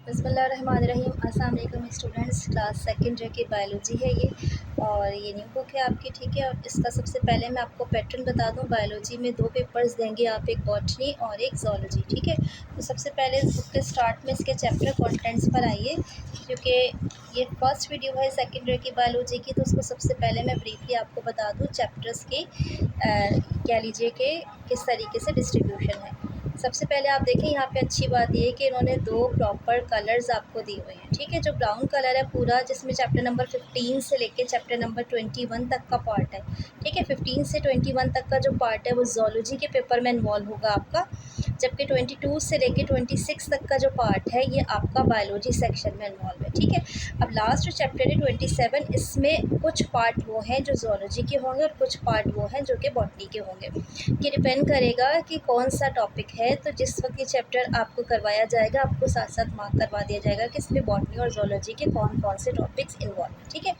बिस्मिल्लाहिर्रहमानिर्रहीम। अस्सलाम वालेकुम स्टूडेंट्स, क्लास सेकंड की बायोलॉजी है ये, और ये न्यू बुक है आपकी, ठीक है। और इसका सबसे पहले मैं आपको पैटर्न बता दूं। बायोलॉजी में 2 पेपर्स देंगे आप, एक बॉटनी और एक ज़ूलॉजी, ठीक है। तो सबसे पहले इस बुक के स्टार्ट में इसके चैप्टर कंटेंट्स पर आइए, क्योंकि ये फर्स्ट वीडियो है सेकंड ईयर की बायोलॉजी की। तो उसको सबसे पहले मैं ब्रीफली आपको बता दूँ चैप्टर्स की कह लीजिए कि किस तरीके से डिस्ट्रीब्यूशन है। सबसे पहले आप देखें, यहाँ पे अच्छी बात ये है कि इन्होंने 2 प्रॉपर कलर्स आपको दिए हुए हैं, ठीक है। जो ब्राउन कलर है पूरा, जिसमें चैप्टर नंबर 15 से लेके चैप्टर नंबर 21 तक का पार्ट है, ठीक है। 15 से 21 तक का जो पार्ट है वो ज़ूलॉजी के पेपर में इन्वॉल्व होगा आपका, जबकि 22 से लेके 26 तक का जो पार्ट है ये आपका बायोलॉजी सेक्शन में इन्वॉल्व है, ठीक है। अब लास्ट जो चैप्टर है 27, इसमें कुछ पार्ट वो हैं जो ज़ूलॉजी के होंगे और कुछ पार्ट वो हैं जो कि बॉटनी के होंगे। ये डिपेंड करेगा कि कौन सा टॉपिक है। तो जिस वक्त ये चैप्टर आपको करवाया जाएगा, आपको साथ साथ मार्क करवा दिया जाएगा कि इसमें बॉटनी और ज़ूलॉजी के कौन कौन से टॉपिक्स इन्वॉल्व हैं, ठीक है।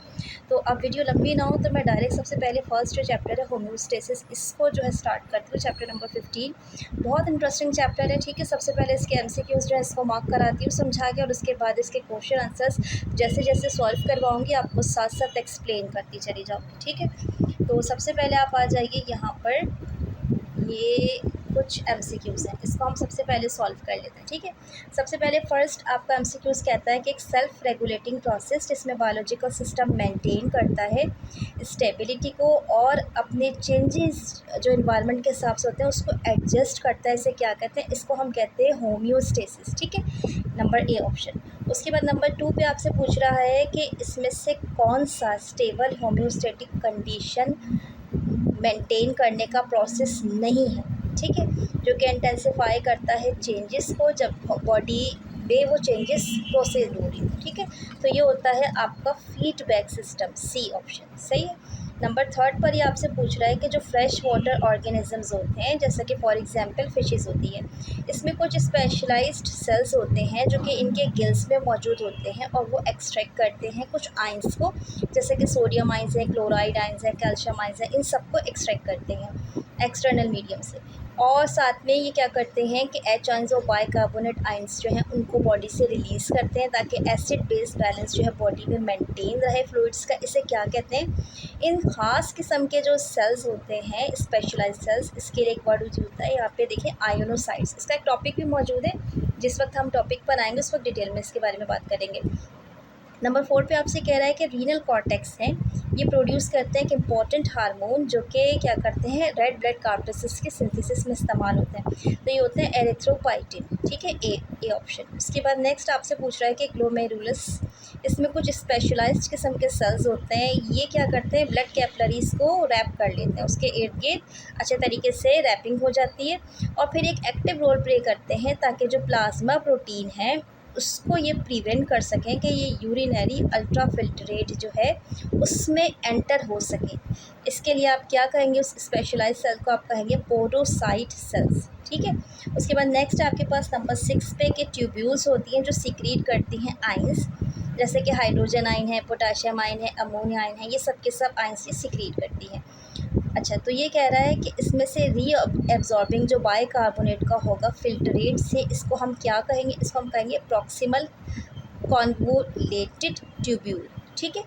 तो अब वीडियो लंबी ना हो तो मैं डायरेक्ट सबसे पहले फर्स्ट जो चैप्टर है होम्योस्टेसिस, इसको जो है स्टार्ट करती हूँ। चैप्टर नंबर 15 बहुत इंटरेस्टिंग चैप्टर है, ठीक है। सबसे पहले इसके एमसीक्यूज़ जो है इसको मार्क कराती हूँ समझा के, और उसके बाद इसके क्वेश्चन आंसर्स जैसे जैसे सॉल्व करवाऊँगी आपको साथ साथ एक्सप्लेन करती चली जाऊँगी, ठीक है। तो सबसे पहले आप आ जाइए यहाँ पर, ये कुछ एमसीक्यूज़ हैं, इसको हम सबसे पहले सॉल्व कर लेते हैं, ठीक है। सबसे पहले फर्स्ट आपका एमसीक्यूज़ कहता है कि एक सेल्फ रेगुलेटिंग प्रोसेस जिसमें बायोलॉजिकल सिस्टम मेंटेन करता है स्टेबिलिटी को और अपने चेंजेस जो इन्वायरमेंट के हिसाब से होते हैं उसको एडजस्ट करता है, इसे क्या कहते हैं? इसको हम कहते हैं होम्योस्टेसिस, ठीक है। Number A option. उसके बाद नंबर 2 पे आपसे पूछ रहा है कि इसमें से कौन सा स्टेबल होम्योस्टेटिक कंडीशन मेंटेन करने का प्रोसेस नहीं है, ठीक है, जो कि इंटेंसिफाई करता है चेंजेस को जब बॉडी में वो चेंजेस प्रोसेस हो रही है, ठीक है। तो ये होता है आपका फीडबैक सिस्टम, सी ऑप्शन सही है। नंबर 3 पर ये आपसे पूछ रहा है कि जो फ्रेश वाटर ऑर्गेनिजम्स होते हैं, जैसे कि फॉर एग्जांपल फिशेस होती है, इसमें कुछ स्पेशलाइज्ड सेल्स होते हैं जो कि इनके गिल्स में मौजूद होते हैं और वो एक्सट्रैक्ट करते हैं कुछ आइंस को, जैसे कि सोडियम आइंस है, क्लोराइड आइंस है, कैल्शियम आइंस है, इन सबको एक्सट्रैक्ट करते हैं एक्सटर्नल मीडियम से। और साथ में ये क्या करते हैं कि एच आइंस और बाइकार्बोनेट आइंस जो हैं उनको बॉडी से रिलीज़ करते हैं ताकि एसिड बेस बैलेंस जो है बॉडी में मेंटेन रहे फ्लूइड्स का। इसे क्या कहते हैं? इन ख़ास किस्म के जो सेल्स होते हैं, स्पेशलाइज्ड सेल्स, इसके लिए एक वर्ड यूज होता है, यहाँ पे देखिए आयोनोसाइट्स। इसका एक टॉपिक भी मौजूद है, जिस वक्त हम टॉपिक पर आएंगे उस वक्त डिटेल में इसके बारे में बात करेंगे। नंबर 4 पे आपसे कह रहा है कि रीनल कॉर्टेक्स हैं, ये प्रोड्यूस करते हैं एक इम्पॉर्टेंट हार्मोन जो कि क्या करते हैं, रेड ब्लड कार्टेसिस के सिंथेसिस में इस्तेमाल होते हैं। तो ये होते हैं एरिथ्रोपाइटिन, ठीक है, ए ऑप्शन। उसके बाद नेक्स्ट आपसे पूछ रहा है कि ग्लोमेरुलस, इसमें कुछ स्पेशलाइज्ड किस्म के सेल्स होते हैं, ये क्या करते हैं, ब्लड कैपिलरीज को रैप कर लेते हैं, उसके इर्द गिर्द अच्छे तरीके से रैपिंग हो जाती है और फिर एक एक्टिव रोल प्ले करते हैं ताकि जो प्लाज्मा प्रोटीन है उसको ये प्रिवेंट कर सकें कि ये यूरिनरी अल्ट्राफिल्ट्रेट जो है उसमें एंटर हो सके। इसके लिए आप क्या कहेंगे, उस स्पेशलाइज्ड सेल को आप कहेंगे पोडोसाइट सेल्स, ठीक है। उसके बाद नेक्स्ट आपके पास नंबर 6 पे के ट्यूब्यूल्स होती हैं जो सीक्रेट करती हैं आइंस, जैसे कि हाइड्रोजन आइन है, पोटाशियम आइन है, अमोनिया आइन है, ये सब के सब आइंस ये सीक्रेट करती हैं। अच्छा, तो ये कह रहा है कि इसमें से री एब्जॉर्बिंग जो बाइकार्बोनेट का होगा फिल्ट्रेट से, इसको हम क्या कहेंगे, इसको हम कहेंगे प्रॉक्सिमल कॉन्वोलेटेड ट्यूब्यूल, ठीक है।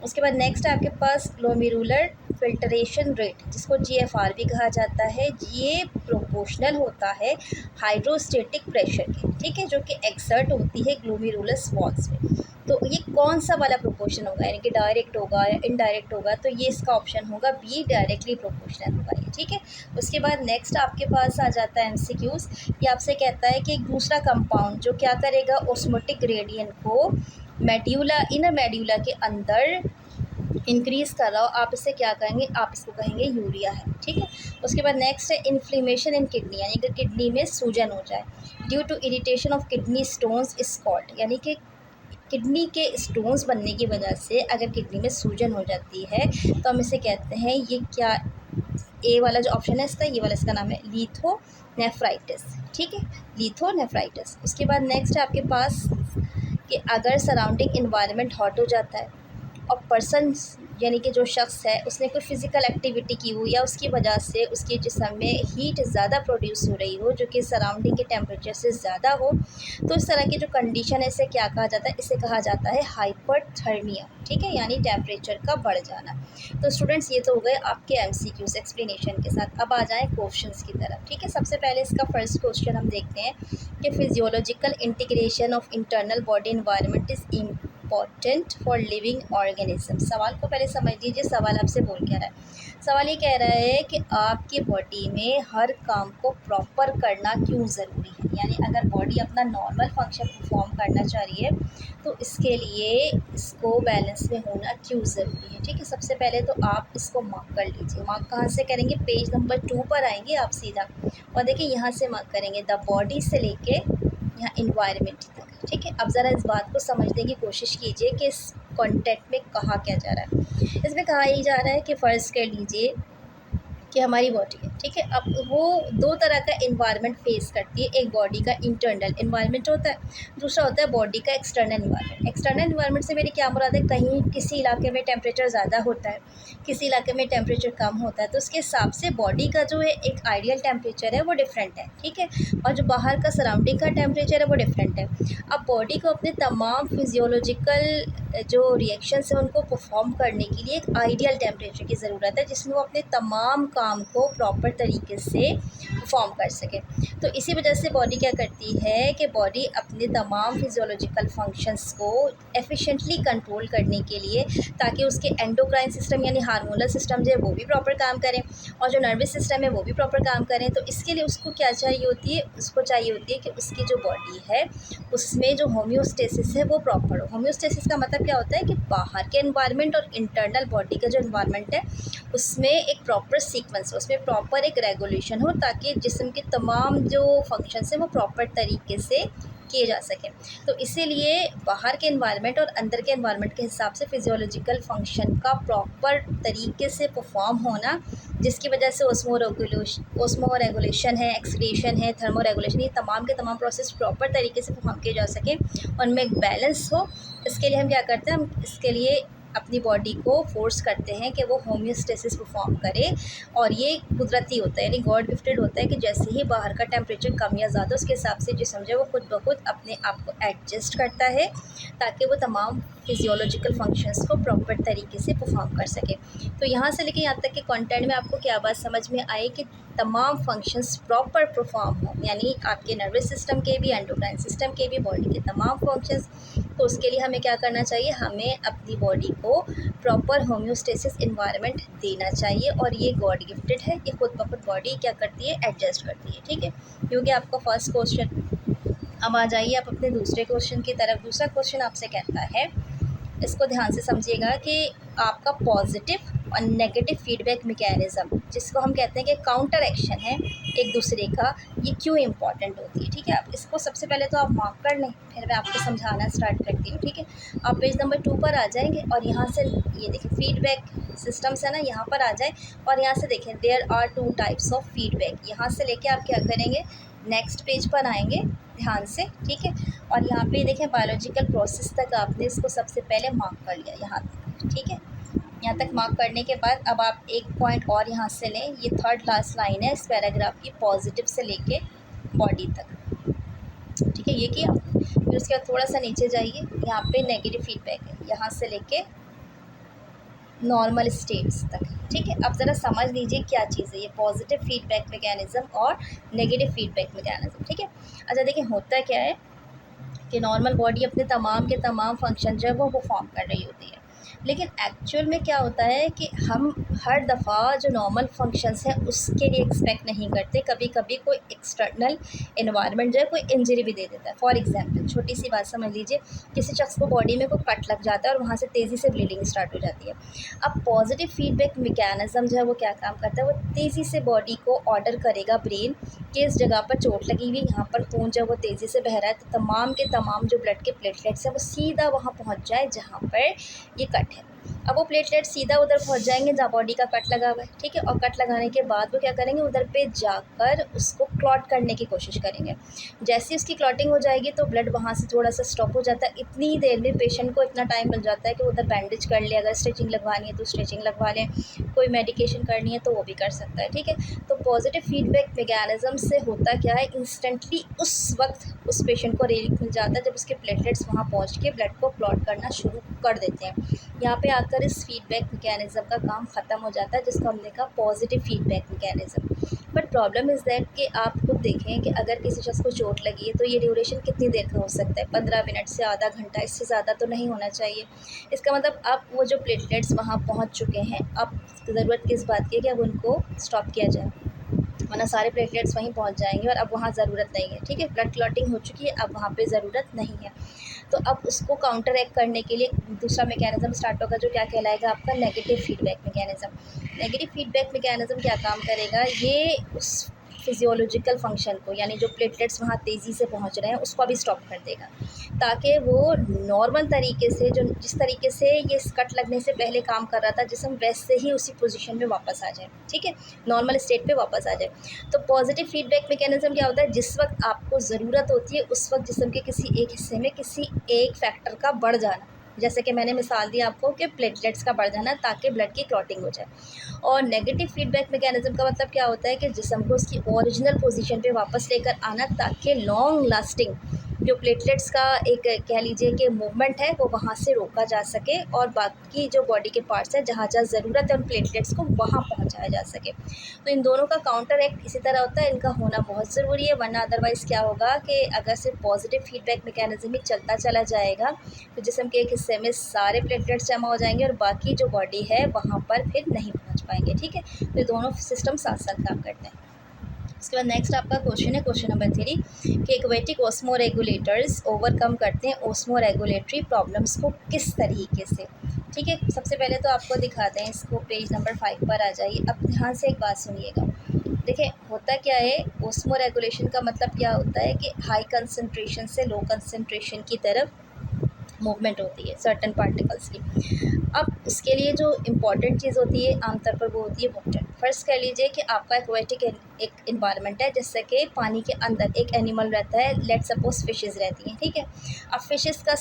उसके बाद नेक्स्ट आपके पास ग्लोमेरुलर फिल्ट्रेशन रेट, जिसको जीएफआर भी कहा जाता है, ये प्रोपोर्शनल होता है हाइड्रोस्टेटिक प्रेशर के, ठीक है, जो कि एक्सर्ट होती है ग्लोमेरुलस वॉल्स में। तो ये कौन सा वाला प्रोपोर्शन होगा, यानी कि डायरेक्ट होगा या इनडायरेक्ट होगा, तो ये इसका ऑप्शन होगा बी, डायरेक्टली प्रोपोर्शनल होगा ये, ठीक है। उसके बाद नेक्स्ट आपके पास आ जाता है एमसीक्यूज़। ये आपसे कहता है कि एक दूसरा कंपाउंड जो क्या करेगा, ऑस्मोटिक ग्रेडियंट को मेड्यूला, इनर मेड्यूला के अंदर इंक्रीज़ कर रहा हो, आप इसे क्या कहेंगे, आप इसको कहेंगे यूरिया है, ठीक है। उसके बाद नेक्स्ट है इन्फ्लेमेशन इन किडनी, यानी कि किडनी में सूजन हो जाए due to irritation of kidney stones is called, यानी कि किडनी के स्टोन्स बनने की वजह से अगर किडनी में सूजन हो जाती है तो हम इसे कहते हैं, ये क्या, ए वाला जो ऑप्शन है इसका, ये वाला इसका नाम है लिथोनेफ्राइटिस, ठीक है, लिथोनेफ्राइटिस। उसके बाद नेक्स्ट है आपके पास कि अगर सराउंडिंग इन्वायरमेंट हॉट हो जाता है और पर्सन यानी कि जो शख्स है उसने कोई फ़िज़िकल एक्टिविटी की हो या उसकी वजह से उसके जिस्म में हीट ज़्यादा प्रोड्यूस हो रही हो जो कि सराउंडिंग के टेम्परेचर से ज़्यादा हो, तो इस तरह की जो कंडीशन है इसे क्या कहा जाता है, इसे कहा जाता है हाइपरथर्मिया, ठीक है, यानी टेम्परेचर का बढ़ जाना। तो स्टूडेंट्स ये तो हो गए आपके एमसीक्यूज़ एक्सप्लेनेशन के साथ। अब आ जाएँ क्वेश्चंस की तरफ, ठीक है। सबसे पहले इसका फर्स्ट क्वेश्चन हम देखते हैं कि physiological integration of internal body environment is important for living organism. सवाल को पहले समझ लीजिए, सवाल आपसे बोल क्या रहा है। सवाल ये कह रहा है कि आपकी बॉडी में हर काम को प्रॉपर करना क्यों ज़रूरी है, यानी अगर बॉडी अपना नॉर्मल फंक्शन परफॉर्म करना चाह रही है तो इसके लिए इसको बैलेंस में होना क्यों ज़रूरी है, ठीक है। सबसे पहले तो आप इसको मार्क कर लीजिए। मार्क कहाँ से करेंगे, पेज नंबर 2 पर आएंगे आप सीधा, और देखिए यहाँ से मार्क करेंगे द बॉडी से लेके यहाँ इन्वायरमेंट तक, ठीक है। अब ज़रा इस बात को समझने की कोशिश कीजिए कि इस कॉन्टेक्ट में कहा क्या जा रहा है। इसमें कहा यही जा रहा है कि फ़र्ज़ कर लीजिए कि हमारी बॉडी है, ठीक है। अब वो दो तरह का इन्वायरमेंट फेस करती है। एक बॉडी का इंटरनल इन्वायरमेंट होता है, दूसरा होता है बॉडी का एक्सटर्नल इन्वायरमेंट। एक्सटर्नल इन्वायरमेंट से मेरी क्या मुराद है, कहीं किसी इलाके में टेम्परेचर ज़्यादा होता है, किसी इलाके में टेम्परेचर कम होता है, तो उसके हिसाब से बॉडी का जो है एक आइडियल टेम्परेचर है वो डिफरेंट है, ठीक है, और जो बाहर का सराउंडिंग का टेम्परेचर है वो डिफरेंट है। अब बॉडी को अपने तमाम फिजियोलॉजिकल जो रिएक्शंस हैं उनको परफॉर्म करने के लिए एक आइडियल टेम्परेचर की ज़रूरत है जिसमें वो अपने तमाम काम को प्रॉपर तरीके से परफॉर्म कर सके। तो इसी वजह से बॉडी क्या करती है कि बॉडी अपने तमाम फिजियोलॉजिकल फंक्शंस को एफिशिएंटली कंट्रोल करने के लिए, ताकि उसके एंडोक्राइन सिस्टम यानी हार्मोनल सिस्टम जो है वो भी प्रॉपर काम करें और जो नर्वस सिस्टम है वो भी प्रॉपर काम करें। तो इसके लिए उसको क्या चाहिए होती है, उसको चाहिए होती है कि उसकी जो बॉडी है उसमें जो होम्योस्टेसिस है वो प्रॉपर हो। होम्योस्टेसिस का मतलब क्या होता है कि बाहर के एनवायरनमेंट और इंटरनल बॉडी का जो एनवायरनमेंट है उसमें एक प्रॉपर सीक्वेंस हो, उसमें प्रॉपर एक रेगुलेशन हो, ताकि जिस्म के तमाम जो फंक्शंस हैं वो प्रॉपर तरीके से किए जा सकें। तो इसीलिए बाहर के एनवायरनमेंट और अंदर के एनवायरनमेंट के हिसाब से फिजियोलॉजिकल फंक्शन का प्रॉपर तरीके से परफॉर्म होना, जिसकी वजह से ओस्मो रेगुलेशन है, एक्सक्रीशन है, थर्मो रेगुलेशन, ये तमाम के तमाम प्रोसेस प्रॉपर तरीके से परफॉर्म किए जा सकें, उनमें एक बैलेंस हो। इसके लिए हम क्या करते हैं, हम इसके लिए अपनी बॉडी को फोर्स करते हैं कि वो होम्योस्टेसिस परफॉर्म करे, और ये कुदरती होता है, यानी गॉड गिफ्टेड होता है कि जैसे ही बाहर का टेम्परेचर कम या ज़्यादा उसके हिसाब से जिस्म जो है वो खुद ब खुद अपने आप को एडजस्ट करता है ताकि वो तमाम फिजियोलॉजिकल फंक्शंस को प्रॉपर तरीके से परफॉर्म कर सके। तो यहाँ से लेके यहाँ तक के कंटेंट में आपको क्या बात समझ में आई कि तमाम फंक्शंस प्रॉपर परफॉर्म हो, यानी आपके नर्वस सिस्टम के भी, एंडोक्राइन सिस्टम के भी, बॉडी के तमाम फंक्शंस। तो उसके लिए हमें क्या करना चाहिए, हमें अपनी बॉडी को प्रॉपर होम्योस्टेसिस इन्वायरमेंट देना चाहिए, और ये गॉड गिफ्टेड है, ये खुद ब खुद बॉडी क्या करती है, एडजस्ट करती है, ठीक है। क्योंकि आपका फर्स्ट क्वेश्चन। अब आ जाइए आप अपने दूसरे क्वेश्चन की तरफ। दूसरा क्वेश्चन आपसे कहता है, इसको ध्यान से समझिएगा कि आपका पॉजिटिव और नेगेटिव फीडबैक मैकेनिज़्म, जिसको हम कहते हैं कि काउंटर एक्शन है एक दूसरे का, ये क्यों इम्पॉर्टेंट होती है, ठीक है। आप इसको सबसे पहले तो आप मार्क कर लें, फिर मैं आपको समझाना स्टार्ट करती हूँ, ठीक है। आप पेज नंबर 2 पर आ जाएंगे और यहाँ से ये देखिए फीडबैक सिस्टम्स है ना, यहाँ पर आ जाए और यहाँ से देखें there are 2 types of feedback. यहाँ से लेके आप क्या करेंगे, नेक्स्ट पेज पर आएंगे ध्यान से, ठीक है। और यहाँ पे देखें बायोलॉजिकल प्रोसेस तक आपने इसको सबसे पहले मार्क कर लिया यहाँ तक, ठीक है। यहाँ तक मार्क करने के बाद अब आप एक पॉइंट और यहाँ से लें, ये थर्ड लास्ट लाइन है इस पैराग्राफ की, पॉजिटिव से लेके बॉडी तक, ठीक है, ये किया। फिर उसके बाद थोड़ा सा नीचे जाइए, यहाँ पे नेगेटिव फीडबैक है, यहाँ से लेके नॉर्मल स्टेट्स तक, ठीक है। अब ज़रा समझ लीजिए क्या चीज़ है ये पॉजिटिव फीडबैक मैकेनिज़्म और नेगेटिव फीडबैक मैकेनिज़्म, ठीक है। अच्छा देखिए होता क्या है कि नॉर्मल बॉडी अपने तमाम के तमाम फंक्शन जो है वो परफॉर्म कर रही होती है, लेकिन एक्चुअल में क्या होता है कि हम हर दफ़ा जो नॉर्मल फंक्शंस हैं उसके लिए एक्सपेक्ट नहीं करते, कभी कभी कोई एक्सटर्नल इन्वायरमेंट जो है कोई इंजरी भी दे देता है। फॉर एग्जांपल छोटी सी बात समझ लीजिए, किसी शख्स को बॉडी में कोई कट लग जाता है और वहाँ से तेज़ी से ब्लीडिंग स्टार्ट हो जाती है। अब पॉजिटिव फीडबैक मैकेनिज़्म जो है वो क्या काम करता है, वो तेज़ी से बॉडी को ऑर्डर करेगा ब्रेन कि इस जगह पर चोट लगी हुई, यहाँ पर खून जो है वो तेज़ी से बह रहा है, तो तमाम के तमाम जो ब्लड के प्लेटलेट्स हैं वो सीधा वहाँ पहुँच जाए जहाँ पर ये कट है। अब वो प्लेटलेट सीधा उधर पहुंच जाएंगे जहाँ बॉडी का कट लगा हुआ है, ठीक है। और कट लगाने के बाद वो क्या करेंगे, उधर पे जाकर उसको क्लॉट करने की कोशिश करेंगे। जैसे ही उसकी क्लॉटिंग हो जाएगी तो ब्लड वहाँ से थोड़ा सा स्टॉप हो जाता है। इतनी देर में पेशेंट को इतना टाइम मिल जाता है कि उधर बैंडेज कर ले, अगर स्टिचिंग लगवानी है तो स्टिचिंग लगवा लें, कोई मेडिकेशन करनी है तो वो भी कर सकता है, ठीक है। तो पॉजिटिव फीडबैक मैकेनिज़्म से होता क्या है, इंस्टेंटली उस वक्त उस पेशेंट को रिलीफ मिल जाता है जब उसके प्लेटलेट्स वहाँ पहुँच के ब्लड को क्लॉट करना शुरू कर देते हैं। यहाँ पे आकर इस फीडबैक मैकेनिज़्म का काम ख़त्म हो जाता है, जिसको हमने कहा positive feedback mechanism. But problem is that कि आप खुद देखें कि अगर किसी शख्स को चोट लगी है तो ये ड्यूरेशन कितनी देर का हो सकता है, 15 मिनट से आधा घंटा, इससे ज़्यादा तो नहीं होना चाहिए। इसका मतलब अब वो जो प्लेटलेट्स वहाँ पहुँच चुके हैं, अब ज़रूरत किस बात की है कि अब उनको स्टॉप किया जाए, वरना सारे प्लेटलेट्स वहीं पहुंच जाएंगे और अब वहाँ ज़रूरत नहीं है, ठीक है। ब्लड क्लॉटिंग हो चुकी है, अब वहाँ पे ज़रूरत नहीं है। तो अब उसको काउंटर एक्ट करने के लिए दूसरा मैकेनिज़्म स्टार्ट होगा, जो क्या कहलाएगा आपका negative feedback mechanism. Negative feedback mechanism क्या काम करेगा, ये उस फिजियोलॉजिकल फंक्शन को, यानी जो प्लेटलेट्स वहाँ तेज़ी से पहुँच रहे हैं उसको भी स्टॉप कर देगा, ताकि वो नॉर्मल तरीके से, जो जिस तरीके से ये कट लगने से पहले काम कर रहा था जिस्म, वैसे ही उसी पोजीशन में वापस आ जाए, ठीक है, नॉर्मल स्टेट पे वापस आ जाए। तो पॉजिटिव फीडबैक मैकेनिज़्म क्या होता है, जिस वक्त आपको ज़रूरत होती है उस वक्त जिस्म के किसी एक हिस्से में किसी एक फैक्टर का बढ़ जाना, जैसे कि मैंने मिसाल दी आपको कि प्लेटलेट्स का बढ़ जाना, ताकि ब्लड की क्लॉटिंग हो जाए। और नेगेटिव फीडबैक मैकेनिज़्म का मतलब क्या होता है कि जिस्म को उसकी ओरिजिनल पोजीशन पे वापस लेकर आना, ताकि लॉन्ग लास्टिंग जो प्लेटलेट्स का एक कह लीजिए कि मूवमेंट है वो वहाँ से रोका जा सके, और बाकी जो बॉडी के पार्ट्स हैं जहाँ जहाँ ज़रूरत है उन प्लेटलेट्स को वहाँ पहुँचाया जा सके। तो इन दोनों का काउंटर एक्ट इसी तरह होता है, इनका होना बहुत ज़रूरी है, वरना अदरवाइज़ क्या होगा कि अगर सिर्फ पॉजिटिव फीडबैक मैकेनिज़्म ही चलता चला जाएगा तो जिस्म के एक हिस्से में सारे प्लेटलेट्स जमा हो जाएंगे और बाकी जो बॉडी है वहाँ पर फिर नहीं पहुँच पाएंगे, ठीक है। तो दोनों सिस्टम साथ साथ काम करते हैं। उसके बाद नेक्स्ट आपका क्वेश्चन है, क्वेश्चन नंबर 3, कि एक्वेटिक ऑस्मो रेगुलेटर्स ओवरकम करते हैं ऑस्मो रेगुलेटरी प्रॉब्लम्स को किस तरीके से, ठीक है। सबसे पहले तो आपको दिखाते हैं इसको, पेज नंबर 5 पर आ जाइए। अब ध्यान से एक बात सुनिएगा, देखिए होता क्या है, ऑस्मो रेगुलेशन का मतलब क्या होता है कि हाई कंसनट्रेशन से लो कंसनट्रेशन की तरफ मूवमेंट होती है सर्टन पार्टिकल्स की। अब इसके लिए जो इम्पॉर्टेंट चीज़ होती है आमतौर पर वो होती है वाटर। फर्स्ट कह लीजिए कि आपका एक्वेटिक एक इन्वायरमेंट है, जैसे कि पानी के अंदर एक एनिमल रहता है, लेट सपोज फिशेस रहती हैं, ठीक है। अब फिशेस का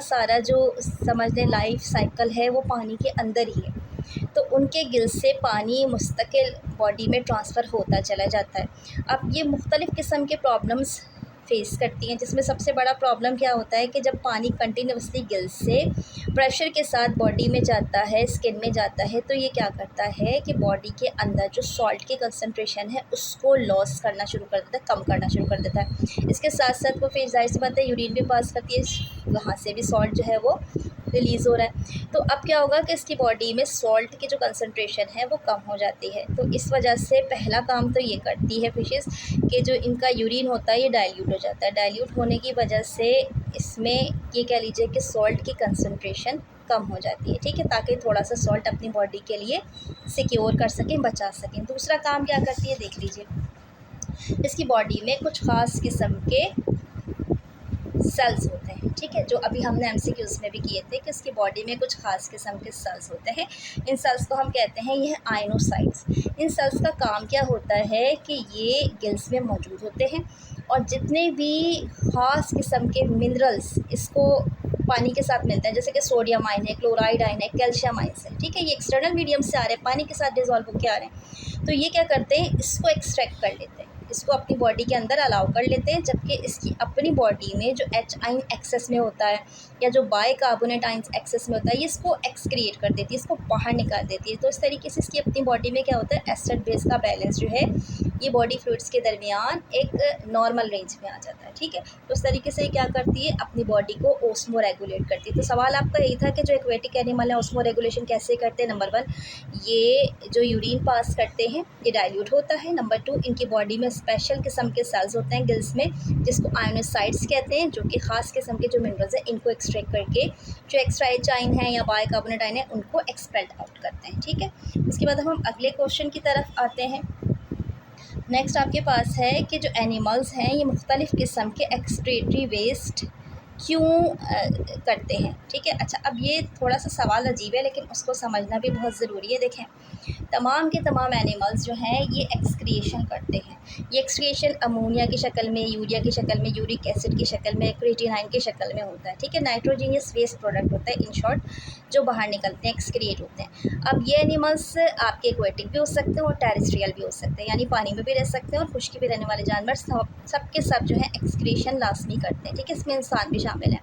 सारा जो समझ लें लाइफ साइकिल है वो पानी के अंदर ही है, तो उनके गिल से पानी मुस्तकिल बॉडी में ट्रांसफ़र होता चला जाता है। अब ये मुख्तलिफ़ किस्म के प्रॉब्लम्स फेस करती हैं, जिसमें सबसे बड़ा प्रॉब्लम क्या होता है कि जब पानी कंटिन्यूसली गिल से प्रेशर के साथ बॉडी में जाता है, स्किन में जाता है, तो ये क्या करता है कि बॉडी के अंदर जो सॉल्ट की कंसंट्रेशन है उसको लॉस करना शुरू कर देता है, कम करना शुरू कर देता है। इसके साथ साथ वो फिर जाहिर सी बात है यूरिन भी पास करती है, वहाँ से भी सॉल्ट जो है वो रिलीज़ हो रहा है। तो अब क्या होगा कि इसकी बॉडी में सॉल्ट की जो कंसंट्रेशन है वो कम हो जाती है। तो इस वजह से पहला काम तो ये करती है फिशेस कि जो इनका यूरिन होता है ये डाइल्यूट हो जाता है। डाइल्यूट होने की वजह से इसमें ये कह लीजिए कि सॉल्ट की कंसंट्रेशन कम हो जाती है, ठीक है, ताकि थोड़ा सा सॉल्ट अपनी बॉडी के लिए सिक्योर कर सकें, बचा सकें। दूसरा काम क्या करती है देख लीजिए, इसकी बॉडी में कुछ ख़ास किस्म के सेल्स होते हैं, ठीक है, जो अभी हमने एमसीक्यूज़ में भी किए थे कि उसकी बॉडी में कुछ ख़ास किस्म के सेल्स होते हैं। इन सेल्स को हम कहते हैं ये आयनोसाइट्स। इन सेल्स का काम क्या होता है कि ये गिल्स में मौजूद होते हैं और जितने भी ख़ास किस्म के मिनरल्स इसको पानी के साथ मिलते हैं, जैसे कि सोडियम आयन है, क्लोराइड आयन है, कैल्शियम आयन है, ठीक है, ये एक्सटर्नल मीडियम से आ रहे हैं, पानी के साथ डिज़ोल्व होकर आ रहे हैं। तो ये क्या करते हैं, इसको एक्सट्रैक्ट कर लेते हैं, इसको अपनी बॉडी के अंदर अलाउ कर लेते हैं, जबकि इसकी अपनी बॉडी में जो H आयन एक्सेस में होता है या जो बाइकार्बोनेट आयन एक्सेस में होता है, ये इसको एक्सक्रिएट कर देती है, इसको बाहर निकाल देती है। तो इस तरीके से इसकी अपनी बॉडी में क्या होता है, एसिड बेस का बैलेंस जो है ये बॉडी फ्लूइड्स के दरमियान एक नॉर्मल रेंज में आ जाता है, ठीक है। तो उस तरीके से क्या करती है, अपनी बॉडी को ओस्मो रेगुलेट करती है। तो सवाल आपका यही था कि जो एक्वेटिक एनिमल है ओस्मो रेगुलेशन कैसे करते हैं। नंबर 1, ये जो यूरिन पास करते हैं ये डाइल्यूट होता है। नंबर 2, इनकी बॉडी में स्पेशल किस्म के सेल्स होते हैं गिल्स में, जिसको आयनोसाइट्स कहते हैं, जो कि ख़ास किस्म के जो मिनरल्स हैं इनको एक्सट्रैक्ट करके जो एक्स्ट्रा H आयन है या बाइकार्बोनेट आयन है उनको एक्सपेल्ड आउट करते हैं, ठीक है। उसके बाद हम अगले क्वेश्चन की तरफ आते हैं। नेक्स्ट आपके पास है कि जो एनिमल्स हैं ये मुख्तलिफ़ किस्म के एक्सक्रीटरी वेस्ट क्यों करते हैं, ठीक है। अच्छा, अब ये थोड़ा सा सवाल अजीब है लेकिन उसको समझना भी बहुत ज़रूरी है। देखें, तमाम के तमाम एनिमल्स जो हैं ये एक्सक्रिएशन करते हैं। ये एक्सक्रिएशन अमोनिया की शक्ल में, यूरिया की शक्ल में, यूरिक एसिड की शक्ल में, क्रिएटिनाइन की शक्ल में होता है, ठीक है। नाइट्रोजीनियस वेस्ट प्रोडक्ट होता है इन शॉर्ट, जो बाहर निकलते हैं, एक्सक्रिएट होते हैं। अब ये एनिमल्स आपके एक्वेटिक भी हो सकते हैं और टेरेस्ट्रियल भी हो सकते हैं, यानी पानी में भी रह सकते हैं और खुश्की भी रहने वाले जानवर सब के सब जो है एक्सक्रिएशन लाजमी करते हैं, ठीक है। इसमें इंसान भी शामिल है।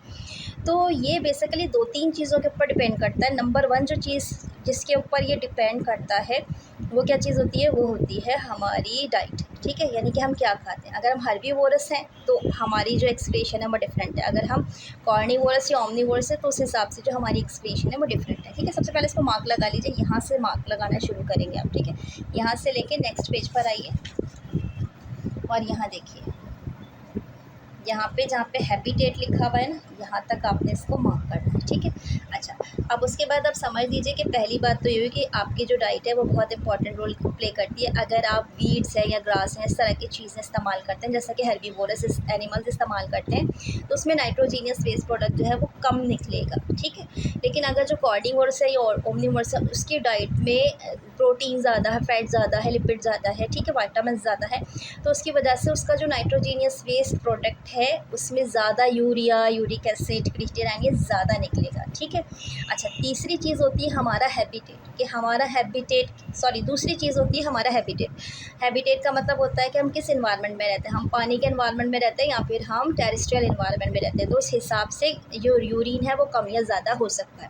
तो ये बेसिकली 2-3 चीज़ों के ऊपर डिपेंड करता है। नंबर 1 जो चीज़ जिसके ऊपर ये डिपेंड करता है वो क्या चीज़ होती है, वो होती है हमारी डाइट, ठीक है। यानी कि हम क्या खाते हैं। अगर हम हर्बीवोरस हैं तो हमारी जो एक्सक्रीशन है वो डिफरेंट है। अगर हम कार्निवोरस या ओमनीवोरस है तो उस हिसाब से जो हमारी एक्सक्रीशन है वो डिफरेंट है, ठीक है। सबसे पहले इसको मार्क लगा लीजिए, यहाँ से मार्क लगाना शुरू करेंगे आप, ठीक है। यहाँ से लेके नेक्स्ट पेज पर आइए और यहाँ देखिए, यहाँ पे जहाँ पे हैबिटेट लिखा हुआ है ना, यहाँ तक आपने इसको मार्क करना है, ठीक है। अच्छा, अब उसके बाद आप समझ लीजिए कि पहली बात तो ये हुई कि आपकी जो डाइट है वो बहुत इंपॉर्टेंट रोल प्ले करती है। अगर आप वीड्स है या ग्रास हैं, इस तरह की चीज़ें इस्तेमाल करते हैं, जैसा कि हर्बीवोरस एनिमल्स इस्तेमाल करते हैं, तो उसमें नाइट्रोजीनियस वेस्ट प्रोडक्ट जो है वो कम निकलेगा, ठीक है। लेकिन अगर जो कार्निवोरस है या ओमनीवोरस है, उसकी डाइट में प्रोटीन ज़्यादा है, फैट ज़्यादा है, लिपिड ज़्यादा है, ठीक है, विटामिन ज़्यादा है, तो उसकी वजह से उसका जो नाइट्रोजीनियस वेस्ट प्रोडक्ट है उसमें ज़्यादा यूरिया, यूरिक एसिड, क्रिएटिनाइन ये ज़्यादा निकलेगा, ठीक है। अच्छा, तीसरी चीज़ होती है हमारा हैबिटेट, कि हमारा हैबिटेट दूसरी चीज़ होती है हमारा हैबिटेट। हैबिटेट का मतलब होता है कि हम किस इन्वायरमेंट में रहते हैं, हम पानी के इन्वायरमेंट में रहते हैं या फिर हम टेरेस्ट्रियल इन्वायरमेंट में रहते हैं, तो उस हिसाब से जो यूरिन है वो कम या ज़्यादा हो सकता है।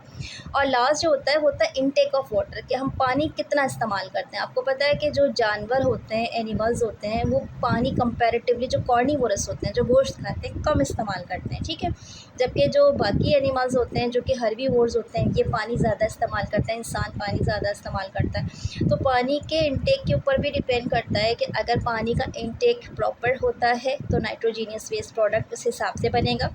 और लास्ट जो होता है इनटेक ऑफ वाटर, कि हम पानी कितना इस्तेमाल करते हैं। आपको पता है कि जो जानवर होते हैं, एनिमल्स होते हैं, वो पानी कंपैरेटिवली जो कार्निवोरस होते हैं, जो गोश्त खाते हैं, कम इस्तेमाल करते हैं, ठीक है। जबकि जो बाकी एनिमल्स होते हैं जो कि हर्बीवोर्स होते हैं, ये पानी ज़्यादा इस्तेमाल करते हैं, इंसान पानी ज़्यादा इस्तेमाल करता है। तो पानी के इनटेक के ऊपर भी डिपेंड करता है कि अगर पानी का इनटेक प्रॉपर होता है तो नाइट्रोजीनियस वेस्ट प्रोडक्ट उस हिसाब से बनेगा,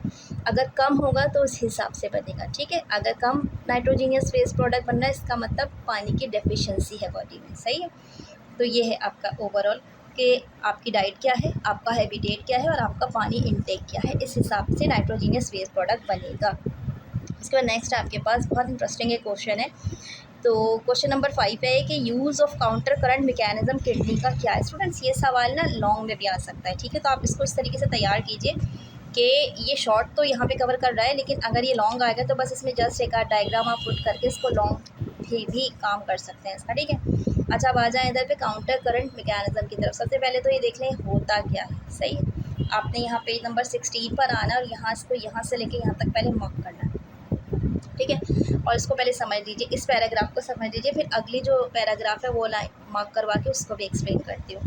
अगर कम होगा तो उस हिसाब से बनेगा, ठीक है। अगर कम नाइट्रोजीनियस वेस्ट प्रोडक्ट बन रहा है, इसका मतलब पानी की डेफिशिएंसी है बॉडी में, सही है। तो ये है आपका ओवरऑल कि आपकी डाइट क्या है, आपका हैबिटेट क्या है और आपका पानी इनटेक क्या है, इस हिसाब से नाइट्रोजीनियस वेस्ट प्रोडक्ट बनेगा। इसके बाद नेक्स्ट आपके पास बहुत इंटरेस्टिंग एक क्वेश्चन है। तो क्वेश्चन नंबर 5 है कि use of counter current mechanism kidney का क्या है। स्टूडेंट्स, ये सवाल ना लॉन्ग में भी आ सकता है, ठीक है। तो आप इसको इस तरीके से तैयार कीजिए कि ये शॉर्ट तो यहाँ पे कवर कर रहा है, लेकिन अगर ये लॉन्ग आएगा तो बस इसमें जस्ट एक आध डायग्राम आप पुट करके इसको लॉन्ग भी काम कर सकते हैं इसका, ठीक है। अच्छा, अब आ जाए इधर पे काउंटर करंट मैकेनिज्म की तरफ। सबसे पहले तो ये देख लें होता क्या है, सही है। आपने यहाँ पेज नंबर 16 पर आना और यहाँ इसको यहाँ से लेके यहाँ तक पहले मार्क करना है, ठीक है। और इसको पहले समझ लीजिए, इस पैराग्राफ को समझ लीजिए, फिर अगली जो पैराग्राफ है वो लाइन मार्क करवा के उसको भी एक्सप्लेन करती हूँ।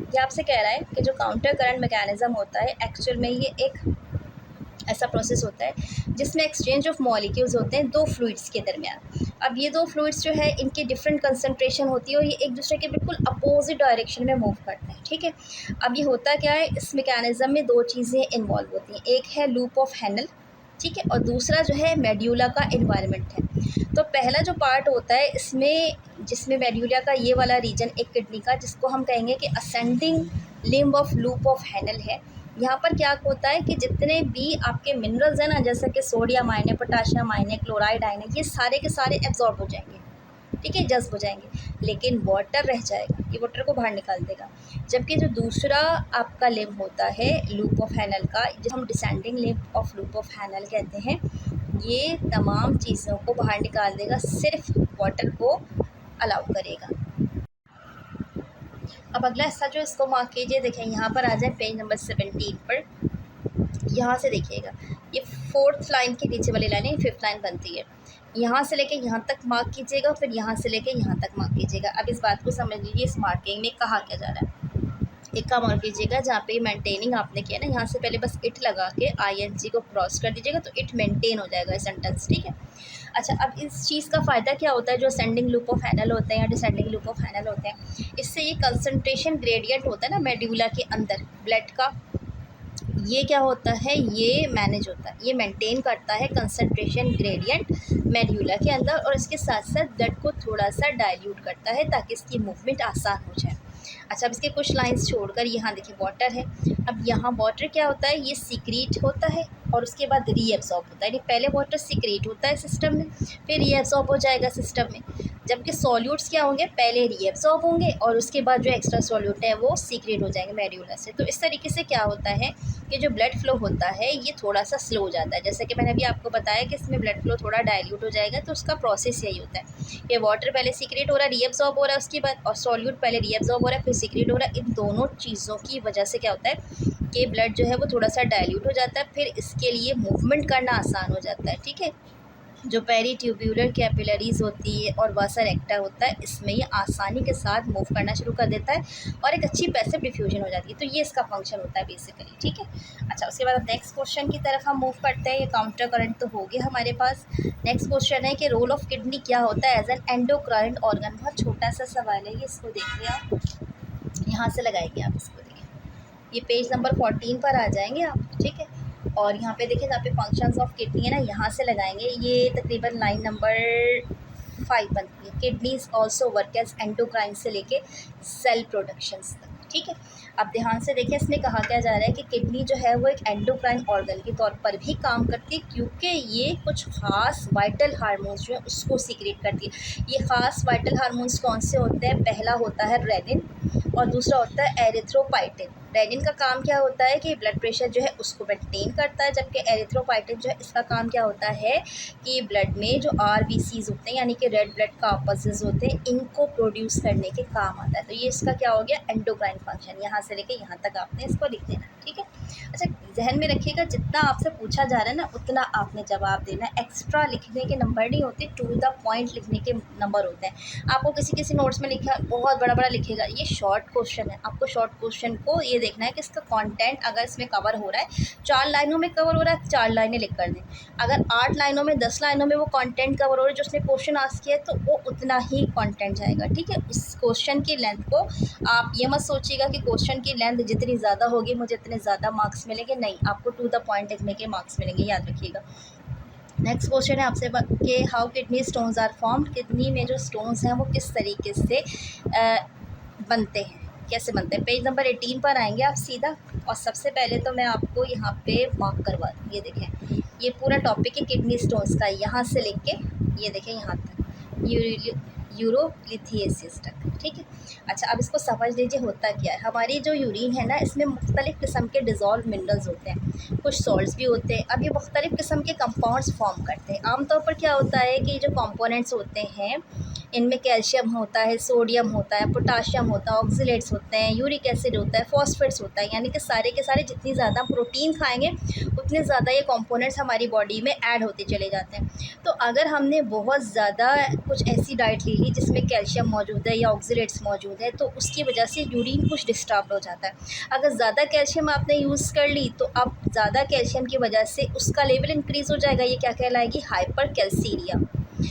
ये आपसे कह रहा है कि जो काउंटर करंट मैकेनिज्म होता है, एक्चुअल में ये एक ऐसा प्रोसेस होता है जिसमें एक्सचेंज ऑफ मॉलिक्यूल्स होते हैं दो फ्लूइड्स के दरमियान। अब ये दो फ्लूइड्स जो है इनकी डिफरेंट कंसंट्रेशन होती है और ये एक दूसरे के बिल्कुल अपोजिट डायरेक्शन में मूव करते हैं, ठीक है। अब ये होता क्या है, इस मैकेनिज्म में दो चीज़ें इन्वॉल्व होती हैं, एक है लूप ऑफ हैनल, ठीक है, और दूसरा जो है मेड्यूला का इन्वायरमेंट है। तो पहला जो पार्ट होता है इसमें, जिसमें मेड्यूला का ये वाला रीजन एक किडनी का, जिसको हम कहेंगे कि ascending limb of loop of Henle है। यहाँ पर क्या होता है कि जितने भी आपके मिनरल्स हैं ना, जैसे कि सोडियम आयन है, पोटाशियम आयन है, क्लोराइड आयन है, ये सारे के सारे एब्जॉर्ब हो जाएंगे, ठीक है, जज्ब हो जाएंगे, लेकिन वाटर रह जाएगा, ये वाटर को बाहर निकाल देगा। जबकि जो दूसरा आपका लिम्ब होता है लूप ऑफ हैनल का, जो हम descending limb of loop of Henle कहते हैं, ये तमाम चीज़ों को बाहर निकाल देगा, सिर्फ वाटर को अलाउ करेगा। अब अगला हिस्सा जो इसको मार्क कीजिए, देखें यहाँ पर आ जाए पेज नंबर 17 पर। यहाँ से देखिएगा, ये 4th लाइन के नीचे वाली लाइन है, 5th लाइन बनती है। यहाँ से लेके यहाँ तक मार्क कीजिएगा, फिर यहाँ से लेके यहाँ तक मार्क कीजिएगा। अब इस बात को समझ लीजिए, इस मार्किंग में कहा क्या जा रहा है। एक काम और कीजिएगा, जहाँ पे मेंटेनिंग आपने किया ना, यहाँ से पहले बस इट लगा के ING को क्रॉस कर दीजिएगा, तो इट मेंटेन हो जाएगा सेंटेंस, ठीक है। अच्छा, अब इस चीज़ का फ़ायदा क्या होता है, जो असेंडिंग लूप ऑफ हैनल होते हैं या डिसेंडिंग लूप ऑफ हैनल होते हैं, इससे ये कंसंट्रेशन ग्रेडियंट होता है ना मेड्यूला के अंदर ब्लड का, ये क्या होता है, ये मैनेज होता है, ये मेंटेन करता है कंसंट्रेशन ग्रेडियंट मेड्यूला के अंदर, और इसके साथ साथ ब्लड को थोड़ा सा डाइल्यूट करता है ताकि इसकी मूवमेंट आसान हो जाए। अच्छा, अब इसके कुछ लाइंस छोड़कर यहाँ देखिए वाटर है। अब यहाँ वाटर क्या होता है, ये सीक्रेट होता है, और उसके बाद रीएब्जॉर्ब होता है, यानी पहले वाटर सीक्रेट होता है सिस्टम में, फिर रीएब्जॉर्ब हो जाएगा सिस्टम में। जबकि सॉल्यूट्स क्या होंगे, पहले रीएब्जॉर्ब होंगे और उसके बाद जो एक्स्ट्रा सॉल्यूट है वो सीक्रेट हो जाएंगे मेड्यूला से। तो इस तरीके से क्या होता है कि जो ब्लड फ्लो होता है ये थोड़ा सा स्लो हो जाता है। जैसे कि मैंने अभी आपको बताया कि इसमें ब्लड फ्लो थोड़ा डाइल्यूट हो जाएगा, तो उसका प्रोसेस यही होता है। ये वाटर पहले सीक्रेट हो रहा है, रीएब्जॉर्ब हो रहा है उसके बाद, और सॉल्यूट पहले रीएब्जॉर्ब हो रहा है फिर सीक्रेट हो रहा है। इन दोनों चीज़ों की वजह से क्या होता है कि ब्लड जो है वो थोड़ा सा डाइल्यूट हो जाता है, फिर इसके लिए मूवमेंट करना आसान हो जाता है। ठीक है, जो पेरी ट्यूब्यूलर कैपिलरीज होती है और वासा रेक्टा होता है, इसमें ये आसानी के साथ मूव करना शुरू कर देता है और एक अच्छी पैसिव डिफ्यूजन हो जाती है। तो ये इसका फंक्शन होता है बेसिकली। ठीक है, अच्छा उसके बाद नेक्स्ट क्वेश्चन की तरफ हम मूव करते हैं। ये काउंटर करंट तो हो गया हमारे पास। नेक्स्ट क्वेश्चन है कि रोल ऑफ किडनी क्या होता है एज एन एंडोक्राइन ऑर्गन। बहुत छोटा सा सवाल है ये, इसको देखिए आप, यहाँ से लगाएंगे आप इसको, देखिए ये पेज नंबर 14 पर आ जाएंगे आप। ठीक है, और यहाँ पे देखिए जहाँ पे फंक्शंस ऑफ किडनी है ना, यहाँ से लगाएंगे। ये तकरीबन लाइन नंबर 5 बनती है। Kidneys also work as endocrine से लेके सेल प्रोडक्शंस तक। ठीक है, अब ध्यान से देखिए इसमें कहा क्या जा रहा है कि किडनी जो है वो एक एंडोक्राइन ऑर्गन के तौर पर भी काम करती है, क्योंकि ये कुछ खास वाइटल हार्मोन्स जो है उसको सीक्रेट करती है। ये खास वाइटल हार्मोन्स कौन से होते हैं, पहला होता है रेनिन और दूसरा होता है एरिथ्रोपाइटिन। रेनिन का काम क्या होता है कि ब्लड प्रेशर जो है उसको मेंटेन करता है, जबकि एरिथ्रोपाइटिन जो है इसका काम क्या होता है कि ब्लड में जो आरबीसीज होते हैं यानी कि रेड ब्लड कार्पसेस होते हैं, इनको प्रोड्यूस करने के काम आता है। तो ये इसका क्या हो गया, एंडोक्राइन फंक्शन। यहाँ से लेके यहाँ तक आपने इसको लिख देना। ठीक है, अच्छा जहन में रखिएगा जितना आपसे पूछा जा रहा है ना उतना आपने जवाब देना। एक्स्ट्रा लिखने के नंबर नहीं होते, टू द पॉइंट लिखने के नंबर होते हैं। आपको किसी नोट्स में लिखा बहुत बड़ा बड़ा लिखेगा, ये शॉर्ट क्वेश्चन है। आपको शॉर्ट क्वेश्चन को ये देखना है कि इसका कंटेंट अगर इसमें कवर हो रहा है, 4 लाइनों में कवर हो रहा है, 4 लाइनें लिख कर दें। अगर 8 लाइनों में 10 लाइनों में वो कंटेंट कवर हो रहा है जो उसने क्वेश्चन आस्क किया है, तो वो उतना ही कंटेंट जाएगा। ठीक है, इस क्वेश्चन की लेंथ को आप ये मत सोचिएगा कि क्वेश्चन की लेंथ जितनी ज़्यादा होगी मुझे इतने ज़्यादा मार्क्स मिलेंगे, नहीं, आपको टू द पॉइंट लिखने के मार्क्स मिलेंगे, याद रखिएगा। नेक्स्ट क्वेश्चन है आपसे कि how kidney stones are formed. Kidney में जो स्टोन्स हैं वो किस तरीके से बनते हैं, कैसे बनते हैं। पेज नंबर 18 पर आएंगे आप सीधा, और सबसे पहले तो मैं आपको यहाँ पे मार्क करवा दूँ। ये देखें, ये पूरा टॉपिक है किडनी स्टोन्स का, यहाँ से लेके ये देखें यहाँ तक, यूरोलिथिएसिस तक। ठीक है, अच्छा अब इसको समझ लीजिए होता क्या है। हमारी जो यूरिन है ना, इसमें मुख्तलिफ़ किस्म के डिज़ोल्व मिनरल्स होते हैं, कुछ सॉल्ट्स भी होते हैं। अब ये मुख्तलिफ़ किस्म के कंपाउंड्स फॉर्म करते हैं। आमतौर पर क्या होता है कि जो कंपोनेंट्स होते हैं इनमें कैल्शियम होता है, सोडियम होता है, पोटाशियम होता है, ऑक्सीलेट्स होते हैं, यूरिक एसिड होता है, फॉस्फेट्स होता है। यानी कि सारे के सारे जितनी ज़्यादा प्रोटीन खाएंगे उतने ज़्यादा ये कंपोनेंट्स हमारी बॉडी में ऐड होते चले जाते हैं। तो अगर हमने बहुत ज़्यादा कुछ ऐसी डाइट ले ली जिसमें कैल्शियम मौजूद है या ऑक्सीलेट्स मौजूद है, तो उसकी वजह से यूरिन कुछ डिस्टर्ब हो जाता है। अगर ज़्यादा कैल्शियम आपने यूज़ कर ली तो अब ज़्यादा कैल्शियम की वजह से उसका लेवल इंक्रीज़ हो जाएगा, ये क्या कहलाएगी, हाइपर कैल्सीरिया।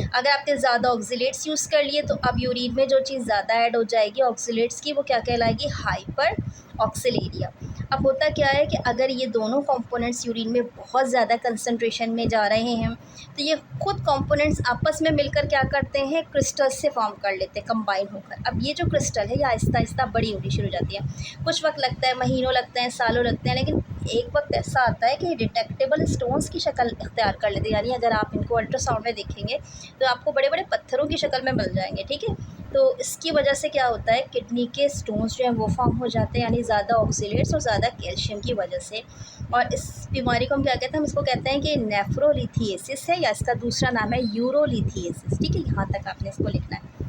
अगर आपने ज़्यादा ऑक्सीलेट्स यूज़ कर लिए तो अब यूरिन में जो चीज़ ज़्यादा ऐड हो जाएगी ऑक्सीलेट्स की, वो क्या कहलाएगी, हाइपर ऑक्सीलेरिया। अब होता क्या है कि अगर ये दोनों कंपोनेंट्स यूरिन में बहुत ज़्यादा कंसंट्रेशन में जा रहे हैं तो ये खुद कंपोनेंट्स आपस में मिलकर क्या करते हैं, क्रिस्टल से फॉर्म कर लेते हैं, कंबाइन होकर। अब ये जो क्रिस्टल है ये आहिस्ता आहिस्ता बड़ी होनी शुरू हो जाती है। कुछ वक्त लगता है, महीनों लगते हैं, सालों लगते हैं, लेकिन एक वक्त ऐसा आता है कि डिटेक्टेबल स्टोन्स की शक्ल इख्तियार कर लेते हैं। यानी अगर आप इनको अल्ट्रासाउंड में देखेंगे तो आपको बड़े बड़े पत्थरों की शक्ल में मिल जाएंगे। ठीक है, तो इसकी वजह से क्या होता है, किडनी के स्टोन्स जो हैं वो फॉर्म हो जाते हैं, यानी ज़्यादा ऑक्सीलेट्स और ज़्यादा कैल्शियम की वजह से। और इस बीमारी को हम क्या कहते हैं, हम इसको कहते हैं कि नेफ्रोलिथिएसिस है, या इसका दूसरा नाम है यूरोलिथिएसिस। ठीक है, यहाँ तक आपने इसको लिखना है।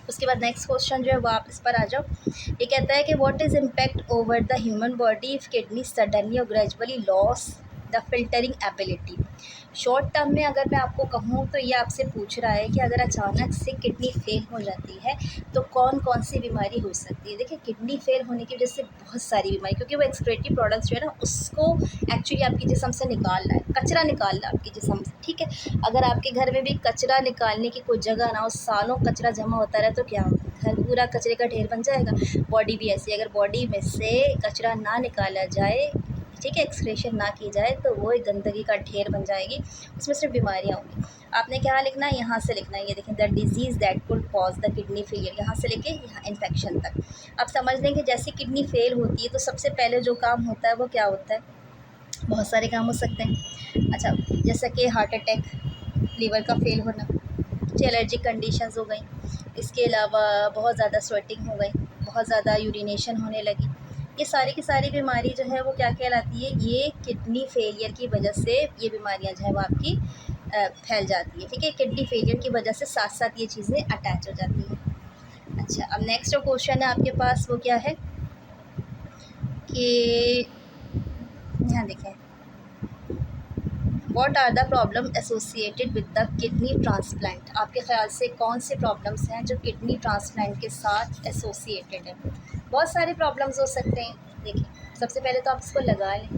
उसके बाद नेक्स्ट क्वेश्चन जो है वो आप इस पर आ जाओ। ये कहता है कि what is impact over the human body if kidney suddenly और gradually loss the filtering ability. Short term में अगर मैं आपको कहूँ तो ये आपसे पूछ रहा है कि अगर अचानक से किडनी फेल हो जाती है तो कौन कौन सी बीमारी हो सकती है। देखिए, किडनी फेल होने की वजह से बहुत सारी बीमारी, क्योंकि वो एक्सक्रीटरी प्रोडक्ट्स जो है ना उसको एक्चुअली आपकी जिस्म से निकालना है, कचरा निकालना है आपकी जिस्म से। ठीक है, अगर आपके घर में भी कचरा निकालने की कोई जगह ना हो, सालों कचरा जमा होता रहे तो क्या होगा, घर पूरा कचरे का ढेर बन जाएगा। बॉडी भी ऐसी, अगर बॉडी में से कचरा ना निकाला जाए, ठीक है, एक्सक्रेशन ना की जाए, तो वो एक गंदगी का ढेर बन जाएगी, उसमें सिर्फ बीमारियाँ होंगी। आपने क्या लिखना है, यहाँ से लिखना है, ये देखें, the disease that could cause the kidney failure, यहाँ से लेके यहाँ इन्फेक्शन तक। आप समझ लें कि जैसे किडनी फेल होती है तो सबसे पहले जो काम होता है वो क्या होता है, बहुत सारे काम हो सकते हैं। अच्छा, जैसा कि हार्ट अटैक, लीवर का फेल होना, एलर्जिक कंडीशंस हो गई, इसके अलावा बहुत ज़्यादा स्वेटिंग हो गई, बहुत ज़्यादा यूरिनेशन होने लगी, ये सारी की सारी बीमारी जो है वो क्या कहलाती है, ये किडनी फेलियर की वजह से ये बीमारियां जो है वो आपकी फैल जाती है। ठीक है, किडनी फेलियर की वजह से साथ साथ ये चीज़ें अटैच हो जाती हैं। अच्छा, अब नेक्स्ट जो क्वेश्चन है आपके पास वो क्या है कि यहाँ देखें, what are the problem associated with the kidney transplant. आपके ख्याल से कौन से प्रॉब्लम्स हैं जो किडनी ट्रांसप्लांट के साथ एसोसिएटेड है। बहुत सारे प्रॉब्लम्स हो सकते हैं। देखिए, सबसे पहले तो आप इसको लगा लें,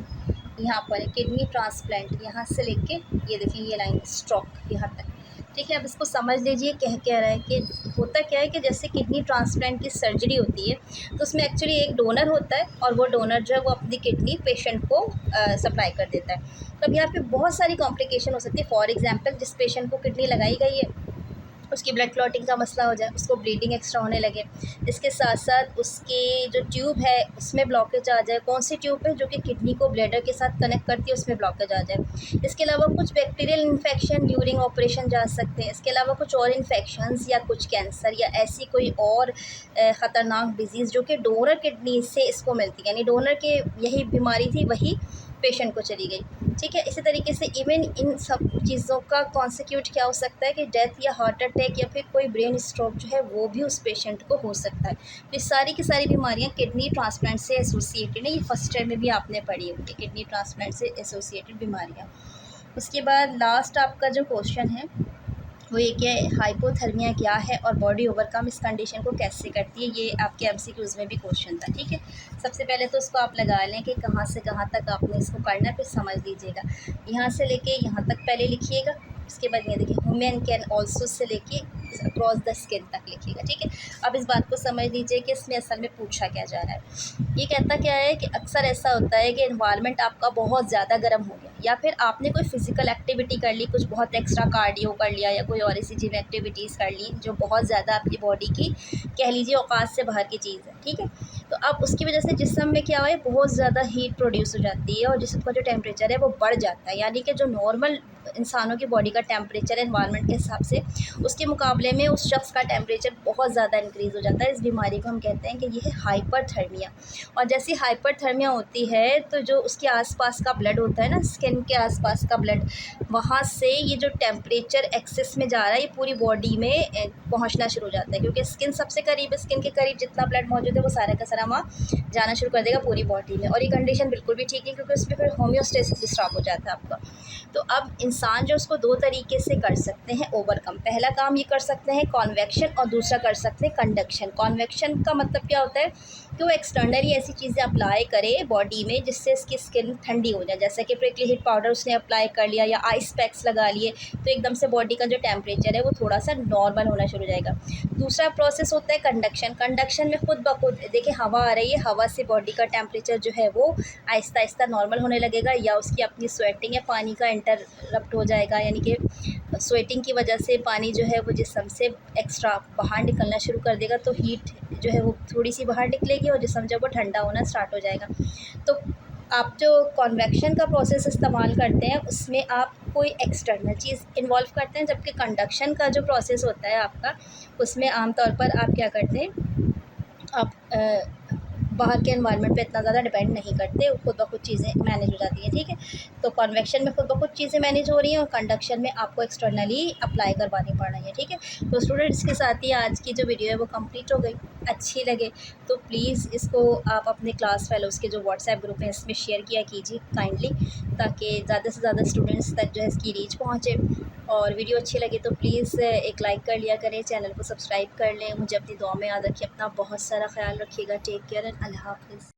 यहाँ पर किडनी ट्रांसप्लांट, यहाँ से लेके ये देखिए ये लाइन स्ट्रोक यहाँ तक। ठीक है, अब इसको समझ लीजिए कह रहा है कि होता क्या है कि जैसे किडनी ट्रांसप्लांट की सर्जरी होती है तो उसमें एक्चुअली एक डोनर होता है और वो डोनर जो है वो अपनी किडनी पेशेंट को सप्लाई कर देता है। तो अब यहाँ पे बहुत सारी कॉम्प्लिकेशन हो सकती है। फॉर एग्जांपल, जिस पेशेंट को किडनी लगाई गई है उसकी ब्लड क्लॉटिंग का मसला हो जाए, उसको ब्लीडिंग एक्स्ट्रा होने लगे, इसके साथ साथ उसकी जो ट्यूब है उसमें ब्लॉकेज आ जाए। कौन सी ट्यूब है, जो कि किडनी को ब्लैडर के साथ कनेक्ट करती है, उसमें ब्लॉकेज आ जाए। इसके अलावा कुछ बैक्टीरियल इन्फेक्शन ड्यूरिंग ऑपरेशन जा सकते हैं। इसके अलावा कुछ और इन्फेक्शंस या कुछ कैंसर या ऐसी कोई और ख़तरनाक डिजीज़ जो कि डोनर किडनी से इसको मिलती है, यानी डोनर के यही बीमारी थी वही पेशेंट को चली गई। ठीक है, इसी तरीके से इवन इन सब चीज़ों का कॉन्सिक्यूट क्या हो सकता है कि डेथ या हार्ट अटैक या फिर कोई ब्रेन स्ट्रोक जो है वो भी उस पेशेंट को हो सकता है। तो ये सारी की सारी बीमारियां किडनी ट्रांसप्लांट से एसोसिएटेड है। ये फर्स्ट टाइम में भी आपने पढ़ी होगी, किडनी ट्रांसप्लांट से एसोसिएटेड बीमारियाँ। उसके बाद लास्ट आपका जो क्वेश्चन है वो ये क्या है, हाइपोथर्मिया क्या है और बॉडी ओवरकम इस कंडीशन को कैसे करती है। ये आपके एमसीक्यूज़ में भी क्वेश्चन था। ठीक है, सबसे पहले तो उसको आप लगा लें कि कहाँ से कहाँ तक आपने इसको करना है, फिर समझ लीजिएगा। यहाँ से लेके यहाँ तक पहले लिखिएगा, उसके बाद ये देखिए वुमेन कैन ऑल्सो से लेके अक्रॉस द स्किन तक लिखिएगा। ठीक है, अब इस बात को समझ लीजिए कि इसमें असल में पूछा क्या जा रहा है। ये कहता क्या है कि अक्सर ऐसा होता है कि एनवायरनमेंट आपका बहुत ज़्यादा गर्म हो गया या फिर आपने कोई फिजिकल एक्टिविटी कर ली, कुछ बहुत एक्स्ट्रा कार्डियो कर लिया या कोई और ऐसी जिम एक्टिविटीज़ कर ली जो बहुत ज़्यादा आपकी बॉडी की कह लीजिए औकात से बाहर की चीज़ है। ठीक है, तो अब उसकी वजह से जिस्म में क्या है, बहुत ज़्यादा हीट प्रोड्यूस हो जाती है और जिस्म का जो टेम्परेचर है वो बढ़ जाता है। यानी कि जो नॉर्मल इंसानों की बॉडी का टेम्परेचर एनवायरनमेंट के हिसाब से उसके मुकाबले में उस शख्स का टेम्परेचर बहुत ज़्यादा इंक्रीज़ हो जाता है। इस बीमारी को हम कहते हैं कि ये है हाइपरथर्मिया। और जैसी हाइपरथर्मिया होती है तो जो उसके आसपास का ब्लड होता है ना, स्किन के आसपास का ब्लड, वहाँ से ये जो टेम्परेचर एक्सेस में जा रहा है ये पूरी बॉडी में पहुँचना शुरू हो जाता है, क्योंकि स्किन सबसे करीब है, स्किन के करीब जितना ब्लड मौजूद है वो सारा का सारा वहाँ जाना शुरू कर देगा पूरी बॉडी में। और ये कंडीशन बिल्कुल भी ठीक है क्योंकि उसमें फिर होम्योस्टेसिस डिस्टर्ब हो जाता है आपका। तो अब इंसान जो उसको दो तरीके से कर सकते हैं ओवरकम। पहला काम ये कर सकते हैं कॉन्वेक्शन और दूसरा कर सकते हैं कंडक्शन। कॉन्वेक्शन का मतलब क्या होता है कि वो एक्सटर्नली ऐसी चीज़ें अप्लाई करे बॉडी में जिससे इसकी स्किन ठंडी हो जाए, जैसे कि प्रिकली हीट पाउडर उसने अप्लाई कर लिया या आइस पैक्स लगा लिए, तो एकदम से बॉडी का जो टेम्परेचर है वो थोड़ा सा नॉर्मल होना शुरू हो जाएगा। दूसरा प्रोसेस होता है कंडक्शन। कंडक्शन में खुद ब खुद देखिए हवा आ रही है, हवा से बॉडी का टेम्परेचर जो है वो आहिस्ता आहिस्ता नॉर्मल होने लगेगा या उसकी अपनी स्वेटिंग या पानी का इंटरप्ट हो जाएगा, यानी कि स्वेटिंग की वजह से पानी जो है वो जिस्म से एक्स्ट्रा बाहर निकलना शुरू कर देगा, तो हीट जो है वो थोड़ी सी बाहर निकलेगी और जिस्म जब वो ठंडा होना स्टार्ट हो जाएगा। तो आप जो कन्वेक्शन का प्रोसेस इस्तेमाल करते हैं उसमें आप कोई एक्सटर्नल चीज़ इन्वॉल्व करते हैं, जबकि कंडक्शन का जो प्रोसेस होता है आपका उसमें आमतौर पर आप क्या करते हैं, आप बाहर के एनवायरनमेंट पे इतना ज़्यादा डिपेंड नहीं करते, खुद ब खुद चीज़ें मैनेज हो जाती हैं। ठीक है, तो कन्वेक्शन में खुद ब खुद चीज़ें मैनेज हो रही हैं और कंडक्शन में आपको एक्सटर्नली अप्लाई करवानी पड़ रही है। ठीक है, तो स्टूडेंट्स के साथ ही आज की जो वीडियो है वो कंप्लीट हो गई। अच्छी लगे तो प्लीज़ इसको आप अपने क्लास फेलोज़ के जो व्हाट्सएप ग्रुप है इसमें शेयर किया कीजिए काइंडली, ताकि ज़्यादा से ज़्यादा स्टूडेंट्स तक जो है इसकी रीच पहुँचे। और वीडियो अच्छी लगे तो प्लीज़ एक लाइक कर लिया करें, चैनल को सब्सक्राइब कर लें। मुझे अपनी दुआ में याद रखिए, अपना बहुत सारा ख्याल रखिएगा। टेक केयर एंड अल्लाह हाफ़िज़।